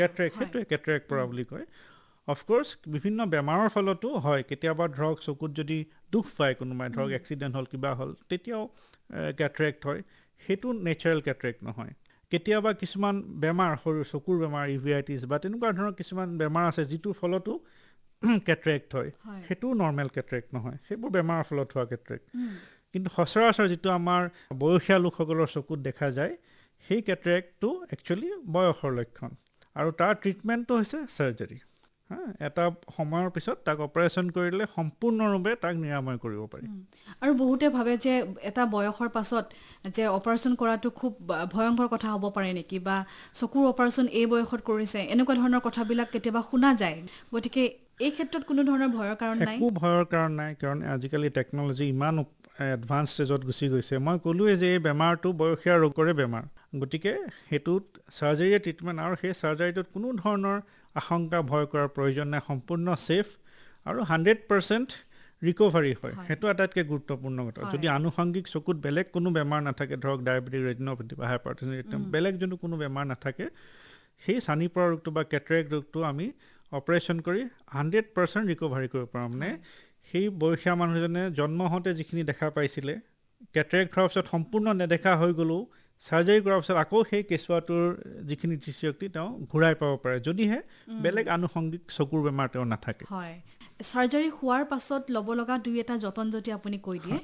কেটৰেক্ট পৰা বুলি কয় অফক'ৰ্ছ বিভিন্ন বেমাৰৰ ফলতো হয় কেতিয়াবা ধৰক চকুত যদি দুখ পায় কোনোবাই ধৰক এক্সিডেণ্ট হ'ল কিবা হ'ল তেতিয়াও কেটৰেক্ট হয় সেইটো নেচাৰেল কেটৰেক্ট নহয় কেতিয়াবা কিছুমান বেমাৰ সৰু চকুৰ বেমাৰ ইউভিআইটিছ বা তেনেকুৱা ধৰণৰ কিছুমান বেমাৰ আছে যিটোৰ ফলতো কেটৰেক্ট হয় সেইটোও নৰ্মেল কেটৰেক্ট নহয় সেইবোৰ বেমাৰৰ ফলত হোৱা কেটৰেক্ট কিন্তু সচৰাচৰ যিটো আমাৰ বয়সীয়া লোকসকলৰ চকুত দেখা যায় সেই কেটাৰেক্টটো একচুৱেলি বয়সৰ লক্ষণ আৰু তাৰ ট্ৰিটমেণ্টটো হৈছে চাৰ্জাৰী এটা সময়ৰ পিছত তাক অপাৰেশ্যন কৰিলে সম্পূৰ্ণৰূপে তাক নিৰাময় কৰিব পাৰি আৰু বহুতে ভাবে যে এটা বয়সৰ পাছত যে অপাৰেশ্যন কৰাটো খুব ভয়ংকৰ কথা হ'ব পাৰে নেকি বা চকুৰ অপাৰেশ্যন এই বয়সত কৰিছে এনেকুৱা ধৰণৰ কথাবিলাক কেতিয়াবা শুনা যায় গতিকে এই ক্ষেত্ৰত কোনো ধৰণৰ ভয়ৰ কাৰণ নাই একো ভয়ৰ কাৰণ নাই কাৰণ আজিকালি টেকন'লজি ইমান এডভান্স ষ্টেজত গুচি গৈছে মই ক'লোৱে যে এই বেমাৰটো বয়সীয়া ৰোগৰে বেমাৰ গতিকে সেইটোত চাৰ্জাৰীয়ে ট্ৰিটমেণ্ট আৰু সেই চাৰ্জাৰীটোত কোনো ধৰণৰ আশংকা ভয় কৰাৰ প্ৰয়োজন নাই সম্পূৰ্ণ ছেফ আৰু 100% ৰিকভাৰী হয় সেইটো আটাইতকৈ গুৰুত্বপূৰ্ণ কথা যদি আনুষংগিক চকুত বেলেগ কোনো বেমাৰ নাথাকে ধৰক ডায়েবেটিক ৰেটিনোপেথি বা হাইপাৰটেনছন বেলেগ যোনটো কোনো বেমাৰ নাথাকে সেই চানি পৰা ৰোগটো বা কেটাৰেক্ট ৰোগটো আমি অপাৰেশ্যন কৰি 100% ৰিকভাৰী কৰিব পাৰোঁ মানে সেই বয়সীয়া মানুহজনে জন্ম হওঁতে যিখিনি দেখা পাইছিলে কেটাৰেক্ট হোৱাৰ পিছত সম্পূৰ্ণ নেদেখা হৈ গ'লেও চাৰ্জাৰী কৰাৰ পিছত আকৌ সেই কেঁচুৱাটোৰ যিখিনি দৃষ্টিশক্তি তেওঁ ঘূৰাই পাব পাৰে যদিহে বেলেগ আনুষংগিক চকুৰ বেমাৰ তেওঁ নাথাকে হয় চাৰ্জাৰী হোৱাৰ পাছত ল'ব লগা দুই এটা যতন যদি আপুনি কৈ দিয়ে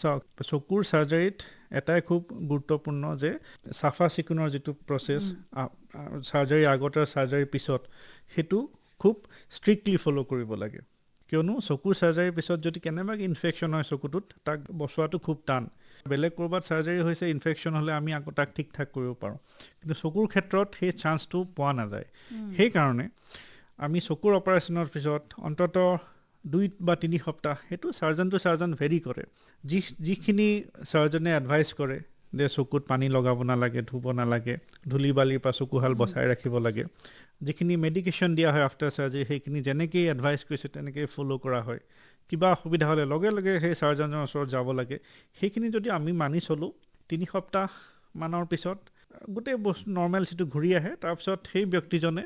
চাওক চকুৰ চাৰ্জাৰীত এটাই খুব গুৰুত্বপূৰ্ণ যে চাফা চিকুণৰ যিটো প্ৰচেছ চাৰ্জাৰীৰ আগতে চাৰ্জাৰীৰ পিছত সেইটো খুব ষ্ট্ৰিক্টলি ফ'ল' কৰিব লাগে কিয়নো চকুৰ চাৰ্জাৰীৰ পিছত যদি কেনেবাকৈ ইনফেকশ্যন হয় চকুটোত তাক বচোৱাটো খুব টান বেলেগ ক'ৰবাত চাৰ্জাৰী হৈছে ইনফেকশ্যন হ'লে আমি আকৌ তাক ঠিক ঠাক কৰিব পাৰোঁ কিন্তু চকুৰ ক্ষেত্ৰত সেই চান্সটো পোৱা নাযায় সেইকাৰণে আমি চকুৰ অপাৰেশ্যনৰ পিছত অন্ততঃ 2 বা 3 সপ্তাহ সেইটো চাৰ্জন টু চাৰ্জন ভেৰি কৰে যিখিনি চাৰ্জনে এডভাইচ কৰে যে চকুত পানী লগাব নালাগে ধুব নালাগে ধূলি বালিৰ পৰা চকুহাল বচাই ৰাখিব লাগে যিখিনি মেডিকেশ্যন দিয়া হয় আফটাৰ চাৰ্জাৰী সেইখিনি যেনেকৈ এডভাইচ কৰিছে তেনেকৈ ফ'ল' কৰা হয় কিবা অসুবিধা হ'লে লগে লগে সেই চাৰ্জনৰ ওচৰত যাব লাগে সেইখিনি যদি আমি মানি চলোঁ 3 সপ্তাহমানৰ পিছত গোটেই বস্তু নৰ্মেলিটিটো ঘূৰি আহে তাৰপিছত সেই ব্যক্তিজনে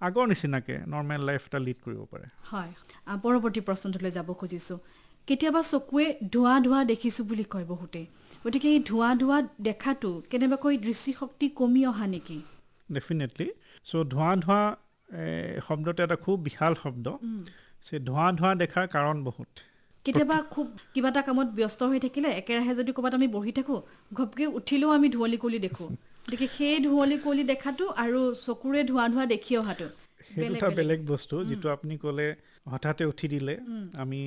আগৰ নিচিনাকৈ নৰ্মেল লাইফ এটা লিড কৰিব পাৰে হয় পৰৱৰ্তী প্ৰশ্নটোলৈ যাব খুজিছোঁ কেতিয়াবা চকুৱে ধোঁৱা দেখিছোঁ বুলি কয় বহুতে গতিকে এই ধোঁৱা দেখাটো কেনেবাকৈ দৃষ্টিশক্তি কমি অহা নেকি ডেফিনেটলি চ' ধোঁৱা শব্দটো এটা খুব বিশাল শব্দ ধোঁৱা দেখাৰ কাৰণ বহুত কেতিয়াবা খুব কিবা এটা কামত ব্যস্ত হৈ থাকিলে একেৰাহে যদি ক'ৰবাত আমি বহি থাকোঁ ঘপকৈ উঠিলেও আমি ধুঁৱলি কুঁৱলি দেখোঁ গতিকে সেই ধুঁৱলি কুঁৱলি দেখাটো আৰু চকুৰে ধোঁৱা দেখি অহাটো সেইটো এটা বেলেগ বস্তু যিটো আপুনি ক'লে হঠাতে উঠি দিলে আমি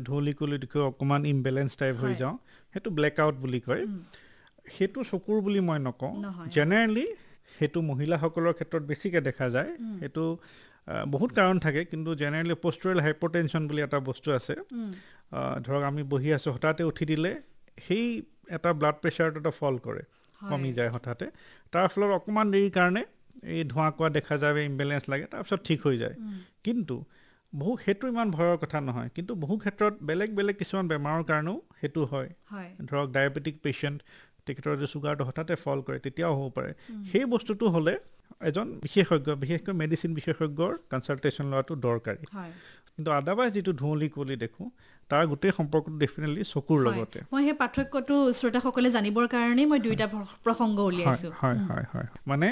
ধুঁৱলি কুঁৱলি দেখি অকণমান ইমবেলেঞ্চ টাইপ হৈ যাওঁ সেইটো ব্লেক আউট বুলি কয় সেইটো চকুৰ বুলি মই নকওঁ জেনেৰেলি সেইটো মহিলাসকলৰ ক্ষেত্ৰত বেছিকৈ দেখা যায় সেইটো বহুত কাৰণ থাকে কিন্তু জেনেৰেলি প'ষ্টাৰেল হাইপাৰটেনছন বুলি এটা বস্তু আছে ধৰক আমি বহি আছোঁ হঠাতে উঠি দিলে সেই এটা ব্লাড প্ৰেছাৰটো এটা ফল কৰে কমি যায় হঠাতে তাৰ ফলত অকণমান দেৰিৰ কাৰণে এই ধোঁৱা কোৱা দেখা যায় ইমবেলেঞ্চ লাগে তাৰপিছত ঠিক হৈ যায় কিন্তু সেইটো ইমান ভয়ৰ কথা নহয় কিন্তু বহু ক্ষেত্ৰত বেলেগ কিছুমান বেমাৰৰ কাৰণেও সেইটো হয় ধৰক ডায়েবেটিক পেচেণ্ট তেখেতৰ যদি চুগাৰটো হঠাতে ফল কৰে তেতিয়াও হ'ব পাৰে সেই বস্তুটো হ'লে এজন বিশেষকৈ মেডিচিন বিশেষজ্ঞৰ কনচাল্টেশ্যন লোৱাটো দৰকাৰী কিন্তু আদাৰৱাইজ যিটো ধুঁৱলি কুঁৱলি দেখোঁ তাৰ গোটেই সম্পৰ্কটো ডেফিনেটলি চকুৰ লগতে মই সেই পাৰ্থক্যটো শ্ৰোতাসকলে জানিবৰ কাৰণেই মই দুইটা প্ৰসংগ উলিয়াইছোঁ হয় মানে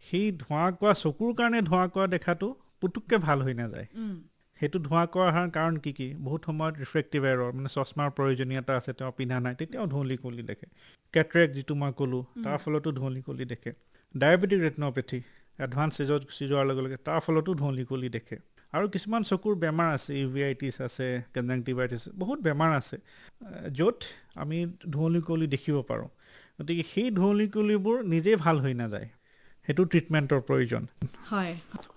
সেই ধোঁৱা কোৱা চকুৰ কাৰণে ধোঁৱা কোৱা দেখাটো পুতুককৈ ভাল হৈ নাযায় সেইটো ধোঁৱা কোৱাৰ কাৰণ কি বহুত সময়ত ৰিফ্ৰেক্টিভ এৰৰ মানে চশমাৰ প্ৰয়োজনীয়তা আছে তেওঁ পিন্ধা নাই তেতিয়াও ধুঁৱলি কুঁৱলি দেখে কেটাৰেক্ট যিটো মই ক'লোঁ তাৰ ফলতো ধুঁৱলি কুঁৱলি দেখে ডায়েবেটিক ৰেটিনোপেথি এডভান্স ষ্টেজত গুচি যোৱাৰ লগে লগে তাৰ ফলতো ধুঁৱলি কুঁৱলি দেখে আৰু কিছুমান চকুৰ বেমাৰ আছে ইউভিআইটিছ আছে কনজাংটিভাইটিছ বহুত বেমাৰ আছে য'ত আমি ধুঁৱলি কুঁৱলি দেখিব পাৰোঁ গতিকে সেই ধুঁৱলি কুঁৱলিবোৰ নিজেই ভাল হৈ নাযায় সেইটো ট্ৰিটমেণ্টৰ প্ৰয়োজন হয়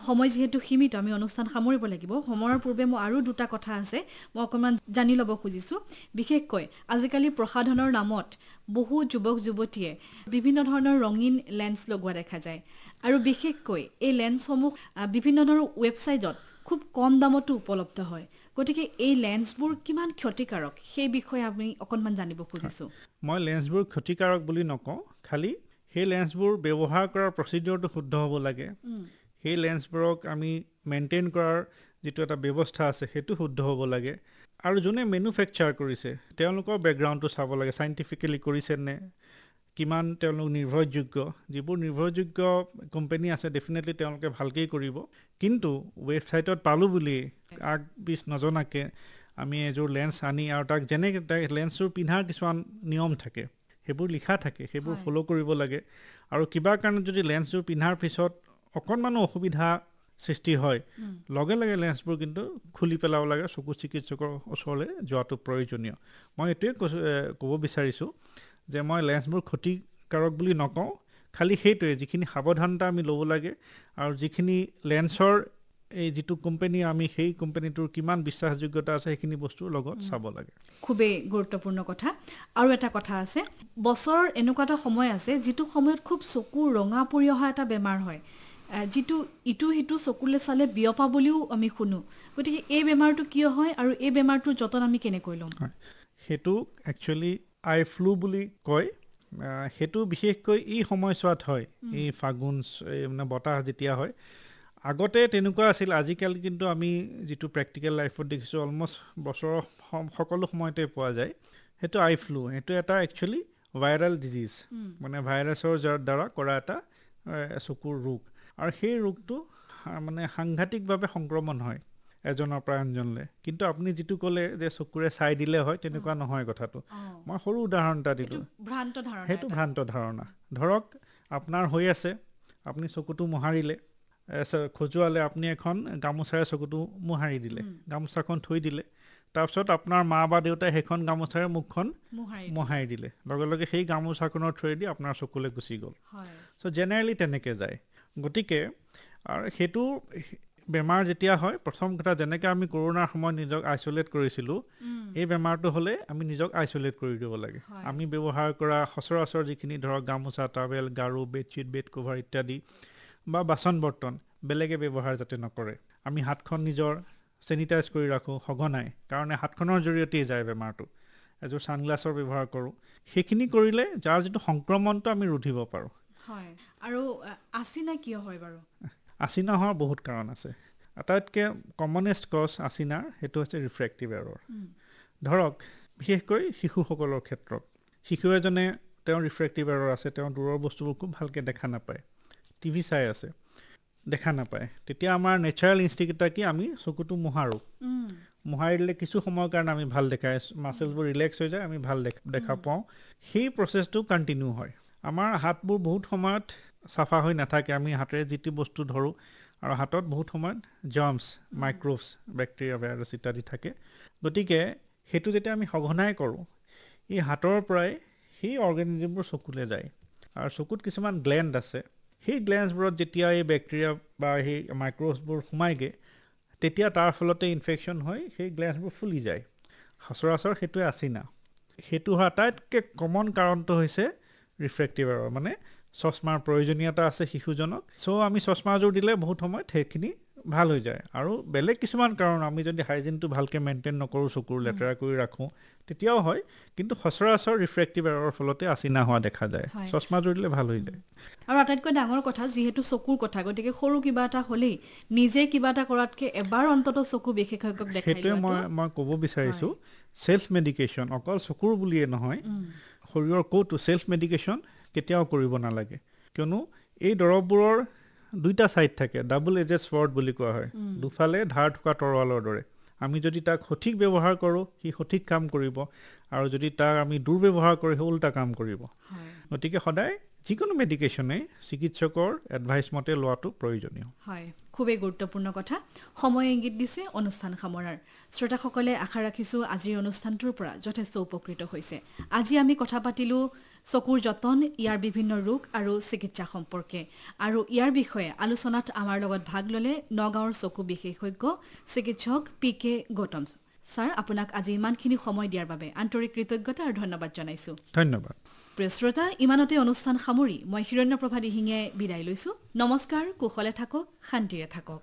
সময় যিহেতু সীমিত আমি অনুষ্ঠান সামৰিব লাগিব সময়ৰ পূৰ্বে মোৰ আৰু দুটা কথা আছে মই অকণমান জানি ল'ব খুজিছোঁ বিশেষকৈ আজিকালি প্ৰসাধনৰ নামত বহু যুৱক যুৱতীয়ে বিভিন্ন ধৰণৰ ৰঙীন লেন্স লগোৱা দেখা যায় আৰু বিশেষকৈ এই লেন্সসমূহ বিভিন্ন ধৰণৰ ৱেবছাইটত খুব কম দামতো উপলব্ধ হয় গতিকে এই লেন্সবোৰ কিমান ক্ষতিকাৰক সেই বিষয়ে আমি অকণমান জানিব খুজিছোঁ মই লেন্সবোৰ ক্ষতিকাৰক বুলি নকওঁ খালি সেই লেন্সবোৰ ব্যৱহাৰ কৰাৰ প্ৰচিডিউৰটো শুদ্ধ হ'ব লাগে সেই লেন্সবোৰক আমি মেইনটেইন কৰাৰ যিটো এটা ব্যৱস্থা আছে সেইটো শুদ্ধ হ'ব লাগে আৰু যোনে মেনুফেকচাৰ কৰিছে তেওঁলোকৰ বেকগ্ৰাউণ্ডটো চাব লাগে চাইণ্টিফিকেলি কৰিছে নে কিমান তেওঁলোক নিৰ্ভৰযোগ্য যিবোৰ নিৰ্ভৰযোগ্য কোম্পানী আছে ডেফিনেটলি তেওঁলোকে ভালকেই কৰিব কিন্তু ৱেবছাইটত পালোঁ বুলি আগ পিছ নজনাকৈ আমি এযোৰ লেন্স আনি আৰু তাক যেনেকৈ লেন্সযোৰ পিন্ধাৰ কিছুমান নিয়ম থাকে, সেইবোৰ লিখা থাকে, সেইবোৰ হয়। ফ'ল' কৰিব লাগে। আৰু কিবা কাৰণত যদি লেন্সযোৰ পিন্ধাৰ পিছত অকণমানো অসুবিধা সৃষ্টি হয়, লগে লগে লেন্সবোৰ কিন্তু খুলি পেলাব লাগে, চকু চিকিৎসকৰ ওচৰলৈ যোৱাটো প্ৰয়োজনীয়। মই এইটোৱে ক'ব বিচাৰিছোঁ যে মই লেন্সবোৰ ক্ষতিকাৰক বুলি নকওঁ, খালি সেইটোৱে যিখিনি সাৱধানতা আমি ল'ব লাগে আৰু যিখিনি লেন্সৰ এই যিটো কোম্পানী, আমি সেই কোম্পানীটোৰ কিমান বিশ্বাসযোগ্যতা আছে সেইখিনি বস্তুৰ লগত চাব লাগে। খুবেই গুৰুত্বপূৰ্ণ কথা। আৰু এটা কথা আছে, বছৰৰ এনেকুৱা এটা সময় আছে যিটো সময়ত খুব চকু ৰঙা পৰি অহা এটা বেমাৰ হয়, যিটো ইটো সিটো চকুলৈ চালে বিয়পা বুলিও আমি শুনো। গতিকে এই বেমাৰটো কিয় হয় আৰু এই বেমাৰটোৰ যতন আমি কেনেকৈ ল'ম? হয়, সেইটো একচুৱেলি আই ফ্লু বুলি কয়। সেইটো বিশেষকৈ এই সময়ছোৱাত হয়, এই ফাগুন এই মানে বতাহ যেতিয়া হয়। আগতে তেনেকুৱা আছিল, আজিকালি কিন্তু আমি যিটো প্ৰেক্টিকেল লাইফত দেখিছোঁ অলমষ্ট বছৰৰ সকলো সময়তে পোৱা যায়। সেইটো আই ফ্লু, সেইটো এটা একচুৱেলি ভাইৰেল ডিজিজ, মানে ভাইৰাছৰ দ্বাৰা কৰা এটা চকুৰ ৰোগ। আৰু সেই ৰোগটো মানে সাংঘাতিকভাৱে সংক্ৰমণ হয় এজনৰ পৰা আনজনলৈ। কিন্তু আপুনি যিটো ক'লে যে চকুৰে চাই দিলে হয়, তেনেকুৱা নহয় কথাটো। মই সৰু উদাহৰণ এটা দিলোঁ, ভ্ৰান্ত ধাৰণা সেইটো এটা। ভ্ৰান্ত ধাৰণা। ধৰক আপোনাৰ হৈ আছে, আপুনি চকুটো মোহাৰিলে, খজুৱালে, আপুনি এখন গামোচাৰে চকুটো মোহাৰি দিলে, গামোচাখন থৈ দিলে, তাৰপিছত আপোনাৰ মা বা দেউতাই সেইখন গামোচাৰে মুখখন মোহাৰি দিলে, লগে লগে সেই গামোচাখনৰ থ্ৰুৱেদি আপোনাৰ চকুলৈ গুচি গ'ল। হয়। চ' জেনেৰেলি তেনেকৈ যায়। গতিকে আৰু সেইটো বেমাৰ যেতিয়া হয়, প্ৰথম কথা যেনেকৈ আমি কৰোণাৰ সময়ত নিজক আইচলেট কৰিছিলোঁ, এই বেমাৰটো হ'লে আমি নিজক আইচলেট কৰি দিব লাগে। হয়। আমি ব্যৱহাৰ কৰা সচৰাচৰ যিখিনি ধৰক গামোচা, টাৱেল, গাৰু, বেডশ্বীট, বেড কভাৰ ইত্যাদি বা বাচন বৰ্তন বেলেগে ব্যৱহাৰ যাতে নকৰে। আমি হাতখন নিজৰ চেনিটাইজ কৰি ৰাখোঁ সঘনাই, কাৰণ হাতখনৰ জৰিয়তেই যায় বেমাৰটো। এযোৰ ছানগ্লাছৰ ব্যৱহাৰ কৰোঁ। সেইখিনি কৰিলে যাৰ যিটো সংক্ৰমণটো আমি ৰোধিব পাৰোঁ। হয়। আৰু আচিনা কিয় হয় বাৰু? আচিনা হোৱাৰ বহুত কাৰণ আছে। আটাইতকৈ কমনেষ্ট কজ আচিনাৰ সেইটো হৈছে ৰিফ্ৰেক্টিভ এৰৰ। ধৰক বিশেষকৈ শিশুসকলৰ ক্ষেত্ৰত, শিশু এজনে তেওঁৰ ৰিফ্ৰেক্টিভ এৰৰ আছে, তেওঁ দূৰৰ বস্তুবোৰ খুব ভালকৈ দেখা নাপায়, টিভি চাই আছে, দেখা নাপায়, তেতিয়া আমাৰ নেচাৰেল ইনষ্টিংক্ট এটা কি, আমি চকুটো মোহাৰোঁ। মোহাৰি দিলে কিছু সময়ৰ কাৰণে আমি ভাল দেখাই, মাচেলবোৰ ৰিলেক্স হৈ যায়, আমি ভাল দেখা পাওঁ। সেই প্ৰচেছটো কণ্টিনিউ হয়। আমাৰ হাতবোৰ বহুত সময়ত চাফা হৈ নাথাকে, আমি হাতেৰে যিটো বস্তু ধৰোঁ, আৰু হাতত বহুত সময়ত জাৰ্মছ, মাইক্ৰ'ভছ, বেক্টেৰিয়া, ভাইৰাছ ইত্যাদি থাকে। গতিকে সেইটো যেতিয়া আমি সঘনাই কৰোঁ, এই হাতৰ পৰাই সেই অৰ্গেনিজমবোৰ চকুলৈ যায়। আৰু চকুত কিছুমান গ্লেণ্ড আছে, সেই গ্লেণ্ডছবোৰত যেতিয়া এই বেক্টেৰিয়া বা সেই মাইক্ৰ'ভছবোৰ সোমায়গৈ, তেতিয়া তাৰ ফলতে ইনফেকশ্যন হৈ সেই গ্লেণ্ডছবোৰ ফুলি যায়। সচৰাচৰ সেইটোৱে আচিনা। সেইটো হোৱাৰ আটাইতকৈ কমন কাৰণটো হৈছে ৰিফ্ৰেক্টিভ এৰৰ, মানে চশমাৰ প্ৰয়োজনীয়তা আছে শিশুজনক। চ' আমি চশমাযোৰ দিলে বহুত সময়ত সেইখিনি ভাল হৈ যায়। আৰু বেলেগ কিছুমান কাৰণ, আমি যদি হাইজিনটো ভালকৈ মেইনটেইন নকৰোঁ, চকুৰ লেতেৰা কৰি ৰাখোঁ, তেতিয়াও হয়। কিন্তু সচৰাচৰ ৰিফ্ৰেক্টিভ এৰৰ ফলতে আচিনা হোৱা দেখা যায়। হয়। চশমাযোৰ দিলে ভাল হৈ যায়। আৰু আটাইতকৈ ডাঙৰ কথা, যিহেতু চকুৰ কথা, গতিকে সৰু কিবা এটা হ'লেই নিজে কিবা এটা কৰাতকৈ এবাৰ অন্ততঃ চকু বিশেষজ্ঞক দেখাই সেইটোৱে মই ক'ব বিচাৰিছোঁ, চেল্ফ মেডিকেশ্যন অকল চকুৰ বুলিয়ে নহয়, শৰীৰৰ ক'তো চেল্ফ মেডিকেশ্যন কেতিয়াও কৰিব নালাগে। কিয়নো এই দৰৱবোৰৰ দুইটা ছাইড থাকে, ডাবল এজেড স্বৰ্ড বুলি কোৱা হয়, দুফালে ধাৰ থকা তৰোৱালৰ দৰে। আমি যদি তাক সঠিক ব্যৱহাৰ কৰোঁ, সি সঠিক কাম কৰিব, আৰু যদি তাক আমি দুৰ্ব্যৱহাৰ কৰোঁ, সি উল্টা কাম কৰিব। গতিকে সদায় যিকোনো মেডিকেশ্যনেই চিকিৎসকৰ এডভাইচ মতে লোৱাটো প্ৰয়োজনীয়। হয়, খুবেই গুৰুত্বপূৰ্ণ কথা। সময় ইংগিত দিছে অনুষ্ঠান সামৰাৰ। শ্ৰোতাসকলে আশা ৰাখিছোঁ আজিৰ অনুষ্ঠানটোৰ পৰা যথেষ্ট উপকৃত হৈছে। আজি আমি কথা পাতিলোঁ চকুৰ যতন, ইয়াৰ বিভিন্ন ৰোগ আৰু চিকিৎসা সম্পৰ্কে। আৰু ইয়াৰ বিষয়ে আলোচনাত আমাৰ লগত ভাগ ল'লে নগাঁৱৰ চকু বিশেষজ্ঞ চিকিৎসক PK গৌতম ছাৰ। আপোনাক আজি ইমানখিনি সময় দিয়াৰ বাবে আন্তৰিক কৃতজ্ঞতা আৰু ধন্যবাদ জনাইছোঁ। ধন্যবাদ। প্ৰিয় শ্ৰোতা, ইমানতে অনুষ্ঠান সামৰি মই হিৰণ্যপ্ৰভা দিহিঙীয়াই বিদায় লৈছোঁ। নমস্কাৰ, কুশলে থাকক, শান্তিৰে থাকক।